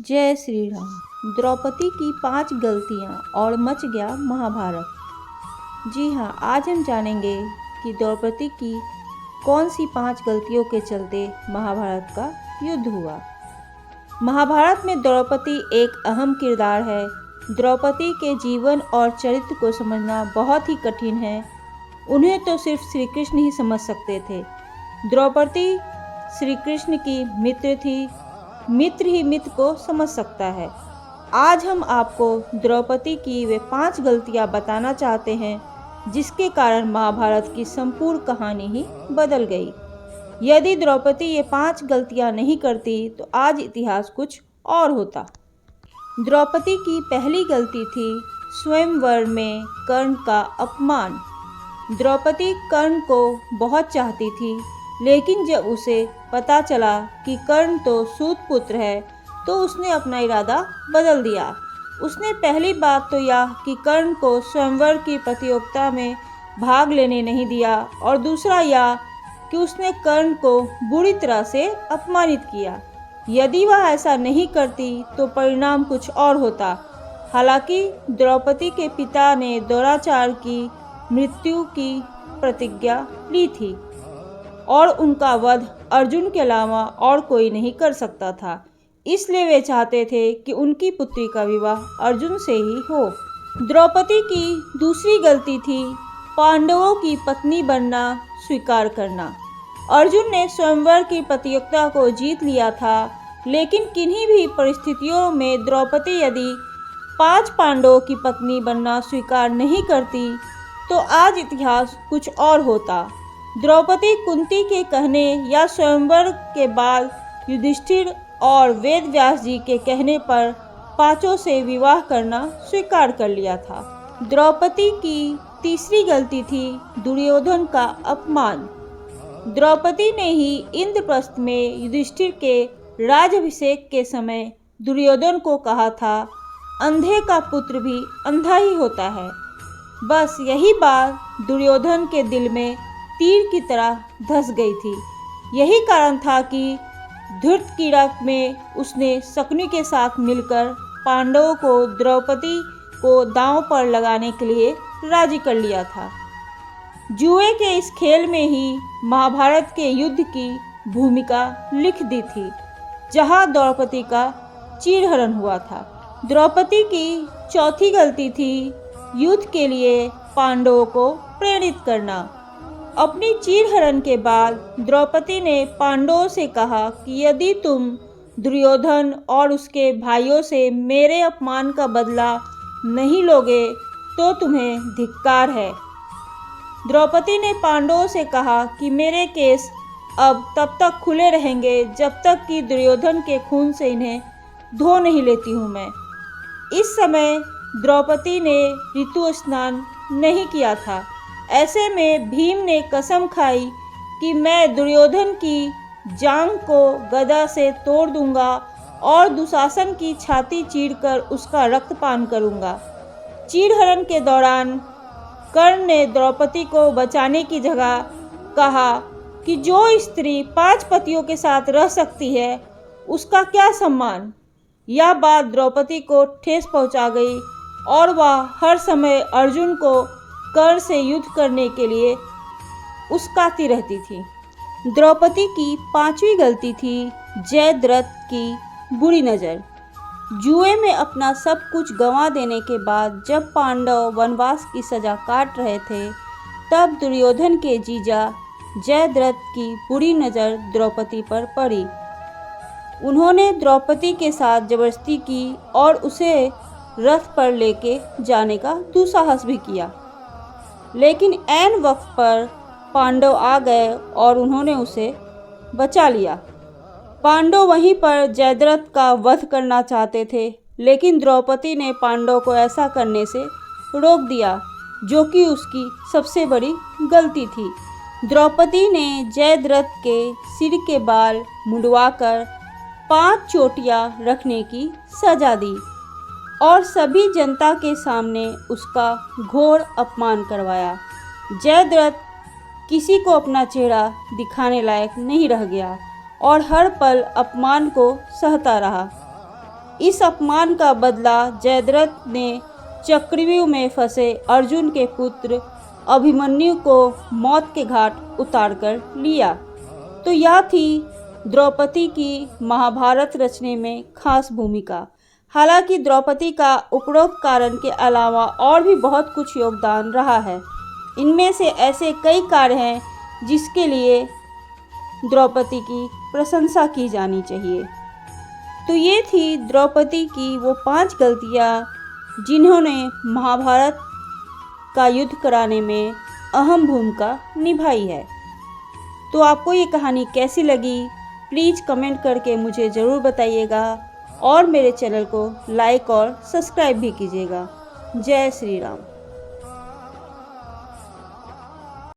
जय श्री राम। द्रौपदी की 5 गलतियाँ और मच गया महाभारत। जी हाँ, आज हम जानेंगे कि द्रौपदी की कौन सी 5 गलतियों के चलते महाभारत का युद्ध हुआ। महाभारत में द्रौपदी एक अहम किरदार है। द्रौपदी के जीवन और चरित्र को समझना बहुत ही कठिन है। उन्हें तो सिर्फ श्री कृष्ण ही समझ सकते थे। द्रौपदी श्री कृष्ण की मित्र थी। मित्र ही मित्र को समझ सकता है। आज हम आपको द्रौपदी की वे 5 गलतियां बताना चाहते हैं जिसके कारण महाभारत की संपूर्ण कहानी ही बदल गई। यदि द्रौपदी ये 5 गलतियां नहीं करती तो आज इतिहास कुछ और होता। द्रौपदी की पहली गलती थी स्वयंवर में कर्ण का अपमान। द्रौपदी कर्ण को बहुत चाहती थी, लेकिन जब उसे पता चला कि कर्ण तो सूत पुत्र है तो उसने अपना इरादा बदल दिया। उसने पहली बात तो यह कि कर्ण को स्वयंवर की प्रतियोगिता में भाग लेने नहीं दिया, और दूसरा यह कि उसने कर्ण को बुरी तरह से अपमानित किया। यदि वह ऐसा नहीं करती तो परिणाम कुछ और होता। हालांकि द्रौपदी के पिता ने द्रोणाचार्य की मृत्यु की प्रतिज्ञा ली थी और उनका वध अर्जुन के अलावा और कोई नहीं कर सकता था। इसलिए वे चाहते थे कि उनकी पुत्री का विवाह अर्जुन से ही हो। द्रौपदी की दूसरी गलती थी पांडवों की पत्नी बनना स्वीकार करना। अर्जुन ने स्वयंवर की प्रतियोगिता को जीत लिया था, लेकिन किन्हीं भी परिस्थितियों में द्रौपदी यदि 5 पांडवों की पत्नी बनना स्वीकार नहीं करती तो आज इतिहास कुछ और होता। द्रौपदी कुंती के कहने या स्वयंवर के बाद युधिष्ठिर और वेद व्यास जी के कहने पर 5 से विवाह करना स्वीकार कर लिया था। द्रौपदी की तीसरी गलती थी दुर्योधन का अपमान। द्रौपदी ने ही इंद्रप्रस्थ में युधिष्ठिर के राज्याभिषेक के समय दुर्योधन को कहा था, अंधे का पुत्र भी अंधा ही होता है। बस यही बात दुर्योधन के दिल में तीर की तरह धंस गई थी। यही कारण था कि धृतकीड़ा में उसने शकुनी के साथ मिलकर पांडवों को द्रौपदी को दांव पर लगाने के लिए राजी कर लिया था। जुए के इस खेल में ही महाभारत के युद्ध की भूमिका लिख दी थी, जहां द्रौपदी का चीरहरण हुआ था। द्रौपदी की चौथी गलती थी युद्ध के लिए पांडवों को प्रेरित करना। अपनी चीरहरण के बाद द्रौपदी ने पांडवों से कहा कि यदि तुम दुर्योधन और उसके भाइयों से मेरे अपमान का बदला नहीं लोगे तो तुम्हें धिक्कार है। द्रौपदी ने पांडवों से कहा कि मेरे केस अब तब तक खुले रहेंगे जब तक कि दुर्योधन के खून से इन्हें धो नहीं लेती हूँ मैं। इस समय द्रौपदी ने ऋतु स्नान नहीं किया था। ऐसे में भीम ने कसम खाई कि मैं दुर्योधन की जांघ को गदा से तोड़ दूंगा और दुशासन की छाती चीरकर उसका रक्तपान करूंगा। चीरहरण के दौरान कर्ण ने द्रौपदी को बचाने की जगह कहा कि जो स्त्री 5 पतियों के साथ रह सकती है उसका क्या सम्मान। यह बात द्रौपदी को ठेस पहुंचा गई और वह हर समय अर्जुन को कर्ण से युद्ध करने के लिए उस्काती रहती थी। द्रौपदी की 5वीं गलती थी जयद्रथ की बुरी नज़र। जुए में अपना सब कुछ गंवा देने के बाद जब पांडव वनवास की सजा काट रहे थे, तब दुर्योधन के जीजा जयद्रथ की बुरी नज़र द्रौपदी पर पड़ी। उन्होंने द्रौपदी के साथ जबरदस्ती की और उसे रथ पर लेके जाने का दुस्साहस भी किया, लेकिन ऐन वक्त पर पांडव आ गए और उन्होंने उसे बचा लिया। पांडव वहीं पर जयद्रथ का वध करना चाहते थे, लेकिन द्रौपदी ने पांडव को ऐसा करने से रोक दिया, जो कि उसकी सबसे बड़ी गलती थी। द्रौपदी ने जयद्रथ के सिर के बाल मुंडवाकर 5 चोटियां रखने की सजा दी और सभी जनता के सामने उसका घोर अपमान करवाया। जयद्रथ किसी को अपना चेहरा दिखाने लायक नहीं रह गया और हर पल अपमान को सहता रहा। इस अपमान का बदला जयद्रथ ने चक्रव्यूह में फंसे अर्जुन के पुत्र अभिमन्यु को मौत के घाट उतारकर लिया। तो यह थी द्रौपदी की महाभारत रचने में खास भूमिका। हालांकि द्रौपदी का उपरोक्त कारण के अलावा और भी बहुत कुछ योगदान रहा है। इनमें से ऐसे कई कार्य हैं जिसके लिए द्रौपदी की प्रशंसा की जानी चाहिए। तो ये थी द्रौपदी की वो 5 गलतियाँ जिन्होंने महाभारत का युद्ध कराने में अहम भूमिका निभाई है। तो आपको ये कहानी कैसी लगी प्लीज़ कमेंट करके मुझे ज़रूर बताइएगा और मेरे चैनल को लाइक और सब्सक्राइब भी कीजिएगा। जय श्री राम।